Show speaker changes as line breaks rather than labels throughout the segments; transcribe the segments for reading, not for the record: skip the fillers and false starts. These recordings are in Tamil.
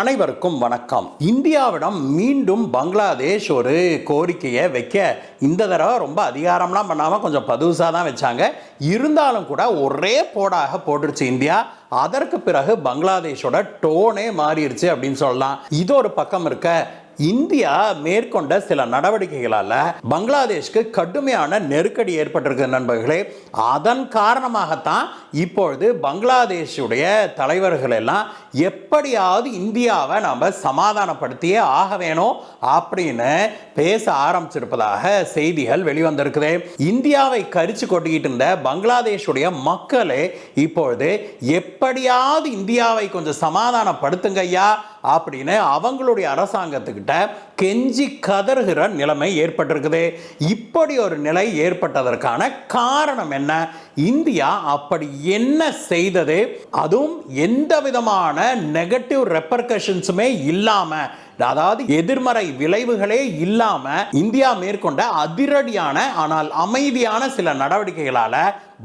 அனைவருக்கும் வணக்கம். இந்தியாவிடம் மீண்டும் பங்களாதேஷ் ஒரு கோரிக்கையை வைக்க இந்த தடவை ரொம்ப அதிகாரம்லாம் பண்ணாமல் கொஞ்சம் பதுசாக தான் வச்சாங்க. இருந்தாலும் கூட ஒரே போடாக போட்டுருச்சு இந்தியா. அதற்கு பிறகு பங்களாதேஷோட டோனே மாறிடுச்சு அப்படின்னு சொல்லலாம். இது ஒரு பக்கம் இருக்க, இந்தியா மேற்கொண்ட சில நடவடிக்கைகளால் பங்களாதேஷ்க்கு கடுமையான நெருக்கடி ஏற்பட்டிருக்கு நண்பர்களே. அதன் காரணமாகத்தான் இப்பொழுது பங்களாதேஷுடைய தலைவர்கள் எல்லாம் எப்படியாவது இந்தியாவை நம்ம சமாதானப்படுத்தியே ஆக வேணும் அப்படின்னு பேச ஆரம்பிச்சிருப்பதாக செய்திகள் வெளிவந்திருக்குது. இந்தியாவை கரிச்சு கொட்டிக்கிட்டு இருந்த பங்களாதேஷுடைய மக்களே இப்பொழுது எப்படியாவது இந்தியாவை கொஞ்சம் சமாதானப்படுத்துங்க ஐயா அப்படின்னு அவங்களுடைய அரசாங்கத்துக்கிட்ட கெஞ்சி கதறுகிற நிலைமை ஏற்பட்டிருக்குது. இப்படி ஒரு நிலை ஏற்பட்டதற்கான காரணம் என்ன? இந்தியா அப்படி என்ன செய்தது? அதுவும் எந்த விதமான நெகட்டிவ் ரெப்பர்கஷன்ஸுமே இல்லாம, அதாவது எதிர்மறை விளைவுகளே இல்லாம இந்தியா மேற்கொண்ட அதிரடியான ஆனால் அமைதியான சில நடவடிக்கைகளால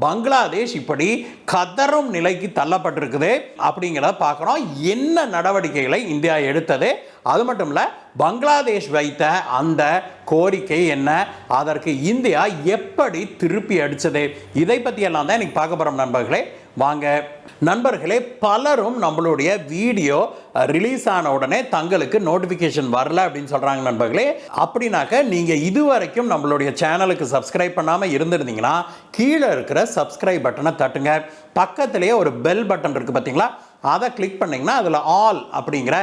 பங்களாதேஷ் இப்படி கதறும் நிலைக்கு தள்ளப்பட்டிருக்குது அப்படிங்கிறத பார்க்கணும். என்ன நடவடிக்கைகளை இந்தியா எடுத்தது, அது மட்டும் இல்ல பங்களாதேஷ் வைத்த அந்த கோரிக்கை என்ன, அதற்கு இந்தியா எப்படி திருப்பி அடிச்சது, இதை பத்தி எல்லாம் தான் இன்னைக்கு பார்க்க போறோம் நண்பர்களே. வாங்க நண்பர்களே, பலரும் நம்மளுடைய வீடியோ ரிலீஸ் ஆன உடனே தங்களுக்கு நோட்டிஃபிகேஷன் வரல அப்படின்னு சொல்றாங்க நண்பர்களே. அப்படின்னாக்க நீங்க இதுவரைக்கும் நம்மளுடைய சேனலுக்கு சப்ஸ்கிரைப் பண்ணாம இருந்திருந்தீங்கன்னா கீழே இருக்கிற சப்ஸ்கிரைப் பட்டனை தட்டுங்க. பக்கத்திலேயே ஒரு பெல் பட்டன் இருக்கு பார்த்தீங்களா, அதை கிளிக் பண்ணிங்கன்னா அதில் ஆல் அப்படிங்கிற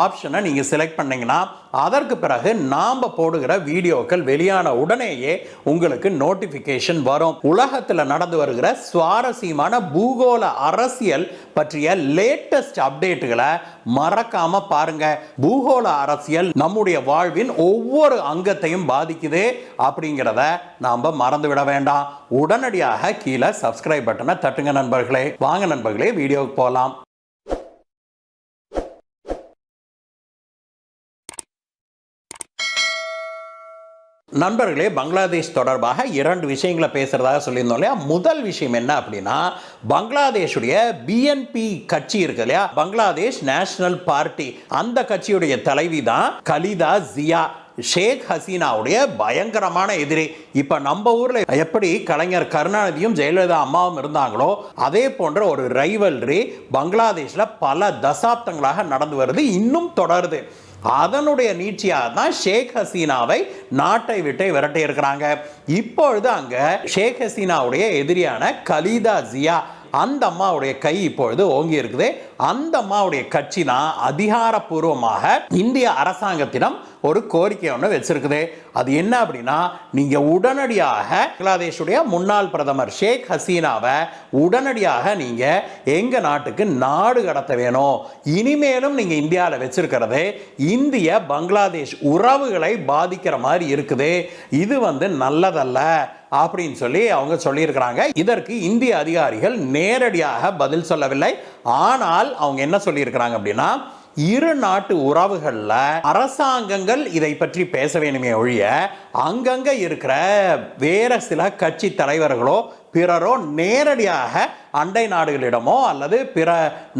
ஆப்ஷனை நீங்கள் செலக்ட் பண்ணிங்கன்னா அதற்கு பிறகு நாம் போடுகிற வீடியோக்கள் வெளியான உடனேயே உங்களுக்கு நோட்டிஃபிகேஷன் வரும். உலகத்தில் நடந்து வருகிற சுவாரஸ்யமான பூகோள அரசியல் பற்றிய லேட்டஸ்ட் அப்டேட்டுகளை மறக்காம பாருங்க. பூகோள அரசியல் நம்முடைய வாழ்வின் ஒவ்வொரு அங்கத்தையும் பாதிக்குது அப்படிங்கிறத நாம் மறந்து விட வேண்டாம். உடனடியாக கீழே சப்ஸ்கிரைப் பட்டனை தட்டுங்க நண்பர்களே. வாங்க நண்பர்களே, வீடியோவுக்கு போகலாம். நண்பர்களே, பங்களாதேஷ் தொடர்பாக இரண்டு விஷயங்களை பேசுறதாக சொல்லியிருந்தோம் இல்லையா. முதல் விஷயம் என்ன அப்படின்னா, பங்களாதேஷுடைய பிஎன்பி கட்சி இருக்கு இல்லையா, பங்களாதேஷ் நேஷனல் பார்ட்டி, அந்த கட்சியுடைய தலைவி தான் கலிதா ஜியா, ஷேக் ஹசீனாவுடைய பயங்கரமான எதிரி. இப்ப நம்ம ஊர்ல எப்படி கலைஞர் கருணாநிதியும் ஜெயலலிதா அம்மாவும் இருந்தாங்களோ அதே போன்ற ஒரு ரைவல்ரி பங்களாதேஷ்ல பல தசாப்தங்களாக நடந்து வருது, இன்னும் தொடருது. அதனுடைய நீட்சியாக தான் ஷேக் ஹசீனாவை நாட்டை விட்டு விரட்டி இருக்கிறாங்க. இப்பொழுது அங்க ஷேக் ஹசீனாவுடைய எதிரியான கலிதா ஜியா, அந்த அம்மாவுடைய கை இப்பொழுது ஓங்கி இருக்குது. அந்த அம்மாவுடைய கட்சி தான் அதிகாரப்பூர்வமாக இந்திய அரசாங்கத்திடம் ஒரு கோரிக்கை ஒன்று வச்சிருக்குது. அது என்ன அப்படின்னா, நீங்க உடனடியாக பங்களாதேஷுடைய முன்னாள் பிரதமர் ஷேக் ஹசீனாவை உடனடியாக நீங்க எங்க நாட்டுக்கு நாடு கடத்த வேணும். இனிமேலும் நீங்க இந்தியாவில் வச்சிருக்கிறது இந்திய பங்களாதேஷ் உறவுகளை பாதிக்கிற மாதிரி இருக்குது. இது நல்லதல்ல அப்படின்னு சொல்லி அவங்க சொல்லியிருக்கிறாங்க. இதற்கு இந்திய அதிகாரிகள் நேரடியாக பதில் சொல்லவில்லை. ஆனால் அவங்க என்ன சொல்லியிருக்கிறாங்க அப்படின்னா, இரு நாட்டு உறவுகள்ல அரசாங்கங்கள் இதை பற்றி பேச வேணுமே ஒழிய அங்கங்க இருக்கிற வேற சில கட்சி தலைவர்களோ பிறரோ நேரடியாக அண்டை நாடுகளிடமோ அல்லது பிற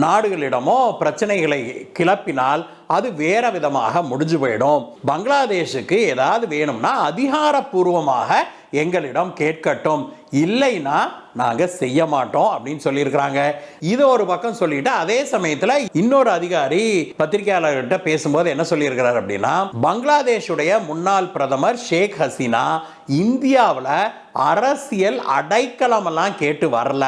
நாடுகளிடமோ பிரச்சனைகளை கிளப்பினால் அது வேற விதமாக முடிஞ்சு போயிடும். பங்களாதேஷுக்கு ஏதாவது வேணும்னா அதிகாரப்பூர்வமாக எங்களிடம் கேட்கட்டும், இல்லைன்னா நாங்க செய்ய மாட்டோம் அப்படின்னு சொல்லியிருக்கிறாங்க. இது ஒரு பக்கம் சொல்லிட்டு அதே சமயத்தில் இன்னொரு அதிகாரி பத்திரிகையாளர்கிட்ட பேசும்போது என்ன சொல்லியிருக்கிறார் அப்படின்னா, பங்களாதேஷுடைய முன்னாள் பிரதமர் ஷேக் ஹசீனா இந்தியாவில் அரசியல் அடைக்கலம் எல்லாம் கேட்டு வரல,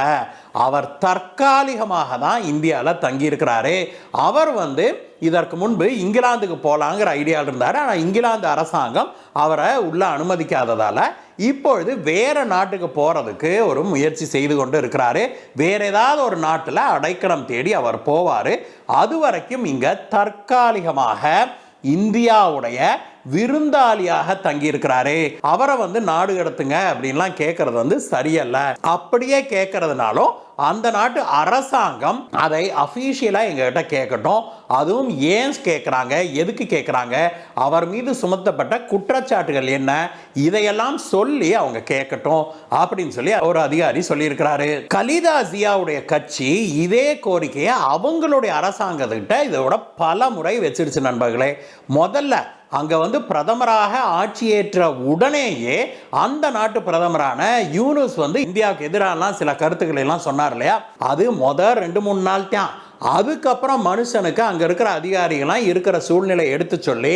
அவர் தற்காலிகமாக தான் இந்தியாவில் தங்கி இருக்கிறாரு. அவர் இதற்கு முன்பு இங்கிலாந்துக்கு போலாங்கிற ஐடியாவில் இருந்தார். ஆனால் இங்கிலாந்து அரசாங்கம் அவரை உள்ள அனுமதிக்காததால இப்பொழுது வேற நாட்டுக்கு போறதுக்கு ஒரு முயற்சி செய்து கொண்டு இருக்கிறாரு. வேற ஏதாவது ஒரு நாட்டில் அடைக்கலம் தேடி அவர் போவாரு. அது வரைக்கும் இங்க தற்காலிகமாக இந்தியாவுடைய விருந்தாளியாக தங்கி இருக்கிறாரு. அவரை நாடு கடத்துங்க அப்படின்லாம் கேட்கறது சரியல்ல. அப்படியே கேட்கறதுனாலும் அந்த நாட்டு அரசாங்கம் அதை அஃபீஷியலா எங்ககிட்ட கேட்கட்டும். அதுவும் ஏன் கேட்குறாங்க, எதுக்கு கேட்குறாங்க, அவர் மீது சுமத்தப்பட்ட குற்றச்சாட்டுகள் என்ன, இதையெல்லாம் சொல்லி அவங்க கேட்கட்டும் அப்படின்னு சொல்லி ஒரு அதிகாரி சொல்லியிருக்கிறாரு. கலிதா ஜியாவுடைய கட்சி இதே கோரிக்கையை அவங்களுடைய அரசாங்கத்திட்ட இதோட பல முறை வச்சிருச்சு நண்பர்களே. முதல்ல அங்க பிரதமராக ஆட்சியேற்ற உடனேயே அந்த நாட்டு பிரதமரான யூனுஸ் இந்தியாவுக்கு எதிரான சில கருத்துக்களை எல்லாம் சொன்னார் இல்லையா, அது முதல் 2-3 நாள் தான். அதுக்கப்புறம் மனுஷனுக்கு அங்க இருக்கிற அதிகாரிகள்லாம் இருக்கிற சூழ்நிலை எடுத்து சொல்லி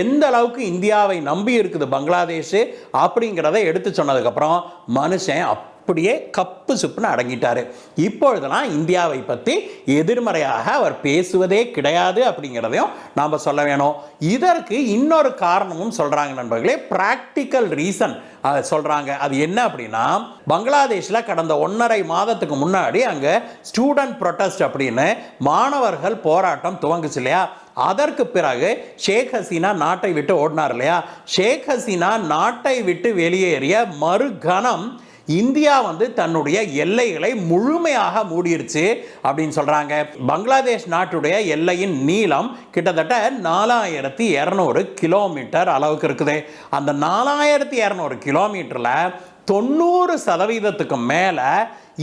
எந்த அளவுக்கு இந்தியாவை நம்பி இருக்குது பங்களாதேஷ் அப்படிங்கிறத எடுத்து சொன்னதுக்கு அப்புறம் மனுஷன் அப்படியே கப்பு சுப்புன்னு அடங்கிட்டாரு. இப்பொழுதெல்லாம் இந்தியாவை பற்றி எதிர்மறையாக அவர் பேசுவதே கிடையாது அப்படிங்கிறதையும் நாம் சொல்ல வேணும். இதற்கு இன்னொரு காரணமும் சொல்றாங்க நண்பர்களே, பிராக்டிக்கல் ரீசன் சொல்றாங்க. அது என்ன அப்படின்னா, பங்களாதேஷில் கடந்த 1.5 மாதத்துக்கு முன்னாடி அங்கே ஸ்டூடெண்ட் ப்ரொட்டஸ்ட் அப்படின்னு மாணவர்கள் போராட்டம் துவங்குச்சு இல்லையா. அதற்கு பிறகு ஷேக் ஹசீனா நாட்டை விட்டு ஓடினார் இல்லையா. ஷேக் ஹசீனா நாட்டை விட்டு வெளியேறிய மறுகணம் இந்தியா தன்னுடைய எல்லைகளை முழுமையாக மூடிடுச்சு அப்படின்னு சொல்றாங்க. பங்களாதேஷ் நாட்டுடைய எல்லையின் நீளம் கிட்டத்தட்ட 4200 கிலோமீட்டர் அளவுக்கு இருக்குது. அந்த 4200 கிலோமீட்டர்ல 90% மேல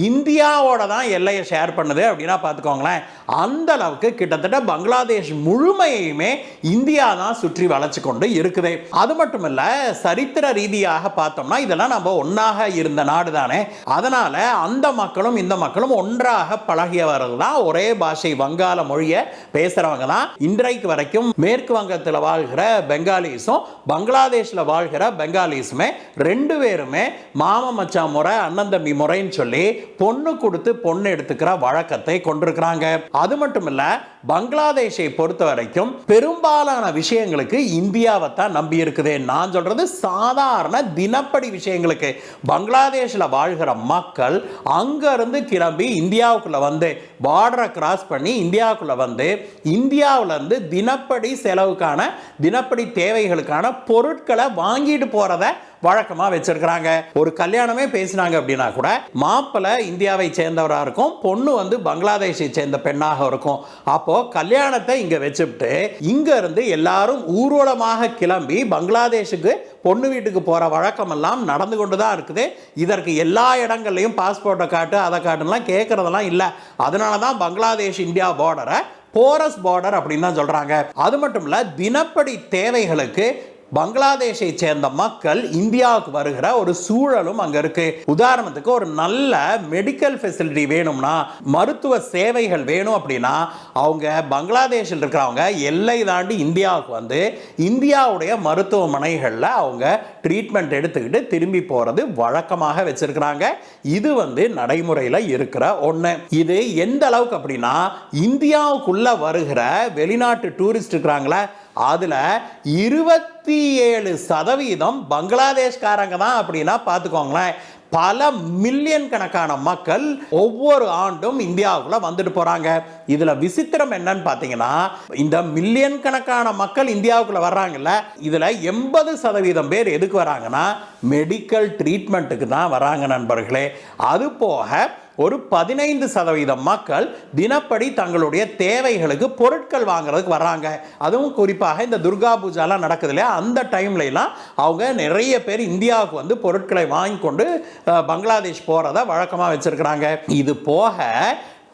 இந்தியாவோட தான் எல்லையை ஷேர் பண்ணுது அப்படின்னா பார்த்துக்கோங்களேன். அந்த அளவுக்கு கிட்டத்தட்ட பங்களாதேஷ் முழுமையுமே இந்தியா தான் சுற்றி வளைச்சு கொண்டு இருக்குது. அது மட்டும் இல்ல, சரித்திர ரீதியாக பார்த்தோம்னா இதெல்லாம் நம்ம ஒன்றாக இருந்த நாடு தானே. அதனால அந்த மக்களும் இந்த மக்களும் ஒன்றாக பழகியவர்கள் தான், ஒரே பாஷை வங்காள மொழியை பேசுறவங்க தான். இன்றைக்கு வரைக்கும் மேற்கு வங்கத்தில் வாழ்கிற பெங்காலிஸும் பங்களாதேஷில் வாழ்கிற பெங்காலிஸுமே 2 பேருமே மாம மச்சான் முறை அண்ணன் தம்பி முறைன்னு சொல்லி பொண்ணு கொடுத்து பொண்ணு எடுத்துக்கிற வழக்கத்தை கொண்டிருக்கிறாங்க. அது மட்டும் இல்ல, பங்களாதேஷை பொறுத்த வரைக்கும் பெரும்பாலான விஷயங்களுக்கு இந்தியாவை தான் நம்பி இருக்குது. நான் சொல்றது சாதாரண தினப்படி விஷயங்களுக்கு. பங்களாதேஷில் வாழ்கிற மக்கள் அங்கிருந்து கிளம்பி இந்தியாவுக்குள்ள பார்டரை கிராஸ் பண்ணி இந்தியாவுக்குள்ள இந்தியாவில இருந்து தினப்படி செலவுக்கான தினப்படி தேவைகளுக்கான பொருட்களை வாங்கிட்டு போறத வழக்கமா வச்சிருக்கிறாங்க. ஒரு கல்யாணமே பேசினாங்க அப்படின்னா கூட மாப்பிள்ளை இந்தியாவை சேர்ந்தவரா இருக்கும், பொண்ணு பங்களாதேஷை சேர்ந்த பெண்ணாக இருக்கும். அப்போ கல்யாணத்தை இங்க வச்சுட்டு இங்க இருந்து எல்லாரும் ஊர்வலமாக கிளம்பி பங்களாதேஷுக்கு பொண்ணு வீட்டுக்கு போற வழக்கம் எல்லாம் நடந்து கொண்டுதான் இருக்குது. இதற்கு எல்லா இடங்கள்லையும் பாஸ்போர்ட்டை காட்டு அதை காட்டுலாம் கேட்கறதெல்லாம் இல்லை. அதனாலதான் பங்களாதேஷ் இந்தியா பார்டரை போரஸ் பார்டர் அப்படின்னு தான் சொல்றாங்க. அது மட்டும் இல்ல, தினப்படி தேவைகளுக்கு பங்களாதேஷை சேர்ந்த மக்கள் இந்தியாவுக்கு வருகிற ஒரு சூழலும் அங்க இருக்கு. உதாரணத்துக்கு ஒரு நல்ல மெடிக்கல் ஃபெசிலிட்டி வேணும்னா, மருத்துவ சேவைகள் வேணும் அப்படின்னா அவங்க பங்களாதேஷில் இருக்கிறவங்க எல்லை தாண்டி இந்தியாவுக்கு இந்தியாவுடைய மருத்துவமனைகளில் அவங்க ட்ரீட்மெண்ட் எடுத்துக்கிட்டு திரும்பி போறது வழக்கமாக வச்சிருக்கிறாங்க. இது நடைமுறையில் இருக்கிற ஒன்று. இது எந்த அளவுக்கு அப்படின்னா, இந்தியாவுக்குள்ள வருகிற வெளிநாட்டு டூரிஸ்ட் இருக்கிறாங்களே அதுல 27% பங்களாதேஷ்காரங்க தான் அப்படின்னா பார்த்துக்கோங்களேன். பல மில்லியன் கணக்கான மக்கள் ஒவ்வொரு ஆண்டும் இந்தியாவுக்குள்ள வந்துட்டு போறாங்க. இதுல விசித்திரம் என்னன்னு பாத்தீங்கன்னா, இந்த மில்லியன் கணக்கான மக்கள் இந்தியாவுக்குள்ள வர்றாங்கல்ல, இதுல 80% பேர் எதுக்கு வராங்கன்னா மெடிக்கல் ட்ரீட்மெண்ட்டுக்கு தான் வராங்க நண்பர்களே. அது போக ஒரு 15% மக்கள் தினப்படி தங்களுடைய தேவைகளுக்கு பொருட்கள் வாங்குறதுக்கு வர்றாங்க. அதுவும் குறிப்பாக இந்த துர்கா பூஜாலாம் நடக்குது இல்லையா, அந்த டைம்ல எல்லாம் அவங்க நிறைய பேர் இந்தியாவுக்கு பொருட்களை வாங்கி கொண்டு பங்களாதேஷ் போறத வழக்கமா வச்சிருக்கிறாங்க. இது போக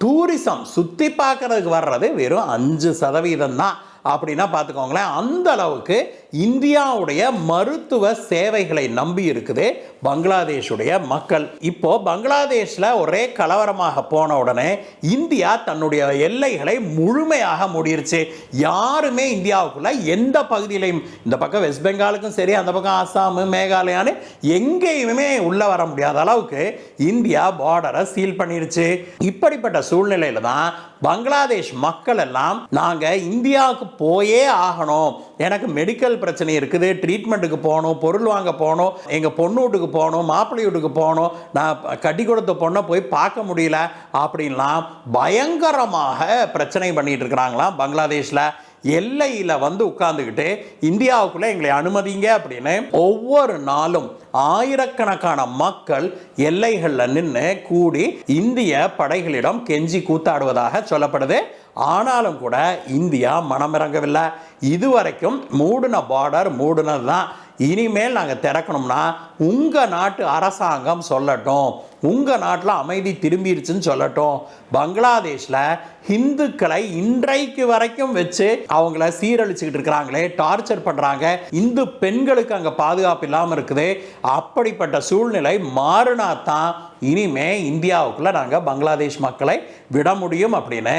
டூரிசம் சுத்தி பார்க்கறதுக்கு வர்றது வெறும் 5% தான் அப்படின்னா பார்த்துக்கோங்களேன். அந்த அளவுக்கு இந்தியாவுடைய மருத்துவ சேவைகளை நம்பி இருக்குது பங்களாதேஷுடைய மக்கள். இப்போ பங்களாதேஷ்ல ஒரே கலவரமாக போன உடனே இந்தியா தன்னுடைய எல்லைகளை முழுமையாக மூடிருச்சு. யாருமே இந்தியாவுக்குள்ள எந்த பகுதியிலையும், இந்த பக்கம் வெஸ்ட் பெங்காலுக்கும் சரி, அந்த பக்கம் ஆசாம் மேகாலயான்னு எங்கேயுமே உள்ள வர முடியாத அளவுக்கு இந்தியா பார்டரை சீல் பண்ணிருச்சு. இப்படிப்பட்ட சூழ்நிலையில தான் பங்களாதேஷ் மக்கள் எல்லாம் நாங்க இந்தியாவுக்கு போயே ஆகணும், எனக்கு மெடிக்கல் பிரச்சனை இருக்குது, ட்ரீட்மெண்ட்டுக்கு போகணும், பொருள் வாங்க போகணும், எங்க பொண்ணு வீட்டுக்கு போகணும், மாப்பிள்ளை வீட்டுக்கு போகணும், நான் கட்டி கொடுத்த பொண்ணை போய் பார்க்க முடியல அப்படின்லாம் பயங்கரமாக பிரச்சனை பண்ணிட்டு இருக்கிறாங்களாம் பங்களாதேஷ்ல. எல்லையில் வந்து உட்கார்ந்துக்கிட்டு இந்தியாவுக்குள்ளே எங்களை அனுமதிங்க அப்படின்னு ஒவ்வொரு நாளும் ஆயிரக்கணக்கான மக்கள் எல்லைகளில் நின்று கூடி இந்திய படைகளிடம் கெஞ்சி கூத்தாடுவதாக சொல்லப்படுது. ஆனாலும் கூட இந்தியா மனமிறங்கவில்லை. இதுவரைக்கும் மூடின பார்டர் மூடினது தான். இனிமேல் நாங்கள் திறக்கணும்னா உங்கள் நாட்டு அரசாங்கம் சொல்லட்டும், உங்கள் நாட்டில் அமைதி திரும்பிடுச்சுன்னு சொல்லட்டும். பங்களாதேஷில் இந்துக்களை இன்றைக்கு வரைக்கும் வச்சு அவங்கள சீரழிச்சுக்கிட்டு இருக்கிறாங்களே, டார்ச்சர் பண்ணுறாங்க. இந்து பெண்களுக்கு அங்கே பாதுகாப்பு இல்லாமல் இருக்குது. அப்படிப்பட்ட சூழ்நிலை மாறினா தான் இனிமே இந்தியாவுக்குள்ள நாங்கள் பங்களாதேஷ் மக்களை விட முடியும் அப்படின்னு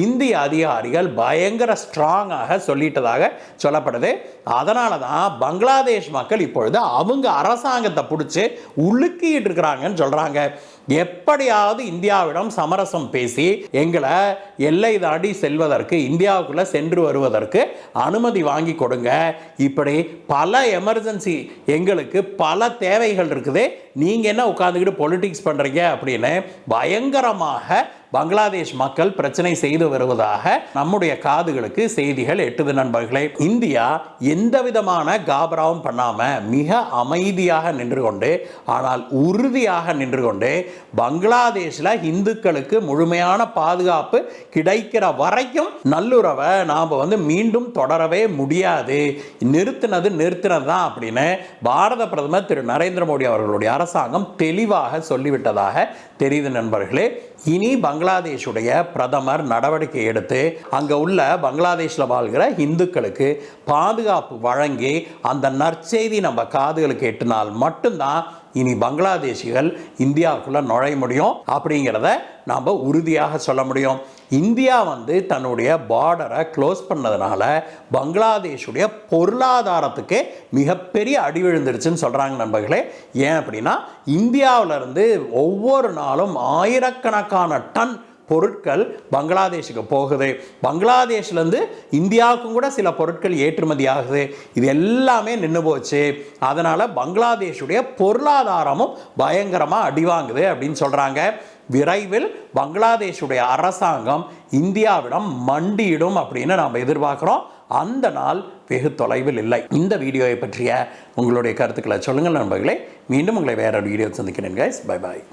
இந்திய அதிகாரிகள் பயங்கர ஸ்ட்ராங்காக சொல்லிட்டதாக சொல்லப்படுது. அதனால தான் பங்களாதேஷ் மக்கள் இப்பொழுது அவங்க அரசாங்கத்தை பிடிச்சி உலுக்கிட்டு இருக்கிறாங்கன்னு சொல்கிறாங்க. எப்படியாவது இந்தியாவிடம் சமரசம் பேசி எங்களை எல்லை தாண்டி செல்வதற்கு, இந்தியாவுக்குள்ளே சென்று வருவதற்கு அனுமதி வாங்கி கொடுங்க. இப்படி பல எமர்ஜென்சி, எங்களுக்கு பல தேவைகள் இருக்குது, நீங்கள் என்ன உட்காந்துக்கிட்டு பொலிட்டிக்ஸ் பண்ணுறீங்க அப்படின்னு பயங்கரமாக பங்களாதேஷ் மக்கள் பிரச்சனை செய்து வருவதாக நம்முடைய காதுகளுக்கு செய்திகள் எட்டுது நண்பர்களே. இந்தியா எந்த விதமான காபராவும் பண்ணாம மிக அமைதியாக நின்று கொண்டு, ஆனால் உறுதியாக நின்று கொண்டு பங்களாதேஷில் இந்துக்களுக்கு முழுமையான பாதுகாப்பு கிடைக்கிற வரைக்கும் நல்லுறவை நாம் மீண்டும் தொடரவே முடியாது, நிறுத்தினது தான் அப்படின்னு பாரத பிரதமர் திரு நரேந்திர மோடி அவர்களுடைய அரசாங்கம் தெளிவாக சொல்லிவிட்டதாக தெரியுது நண்பர்களே. இனி பங்களாதேஷுடைய பிரதமர் நடவடிக்கை எடுத்து அங்கே உள்ள பங்களாதேஷில் வாழ்கிற இந்துக்களுக்கு பாதுகாப்பு வழங்கி அந்த நற்செய்தி நம்ம காதுகளுக்கு எட்டினால் மட்டும்தான் இனி பங்களாதேஷிகள் இந்தியாவுக்குள்ள நுழைய முடியும் அப்படிங்கிறத நாம் உறுதியாக சொல்ல முடியும். இந்தியா தன்னுடைய பார்டரை க்ளோஸ் பண்ணதுனால பங்களாதேஷுடைய பொருளாதாரத்துக்கு மிகப்பெரிய அடி விழுந்துருச்சுன்னு சொல்கிறாங்க நண்பர்களே. ஏன் அப்படின்னா இந்தியாவிலிருந்து ஒவ்வொரு நாளும் ஆயிரக்கணக்கான டன் பொருட்கள் பங்களாதேஷுக்கு போகுது. பங்களாதேஷ்லேருந்து இந்தியாவுக்கும் கூட சில பொருட்கள் ஏற்றுமதி ஆகுது. இது எல்லாமே நின்று போச்சு. அதனால் பங்களாதேஷுடைய பொருளாதாரமும் பயங்கரமாக அடிவாங்குது அப்படின்னு சொல்கிறாங்க. விரைவில் பங்களாதேஷுடைய அரசாங்கம் இந்தியாவிடம் மண்டியிடும் அப்படின்னு நாம் எதிர்பார்க்குறோம். அந்த நாள் வெகு தொலைவில் இல்லை. இந்த வீடியோவை பற்றிய உங்களுடைய கருத்துக்களை சொல்லுங்கள் நண்பர்களே. மீண்டும் உங்களை வேற ஒரு வீடியோ சந்திக்கிறேன் கைஸ். Bye bye.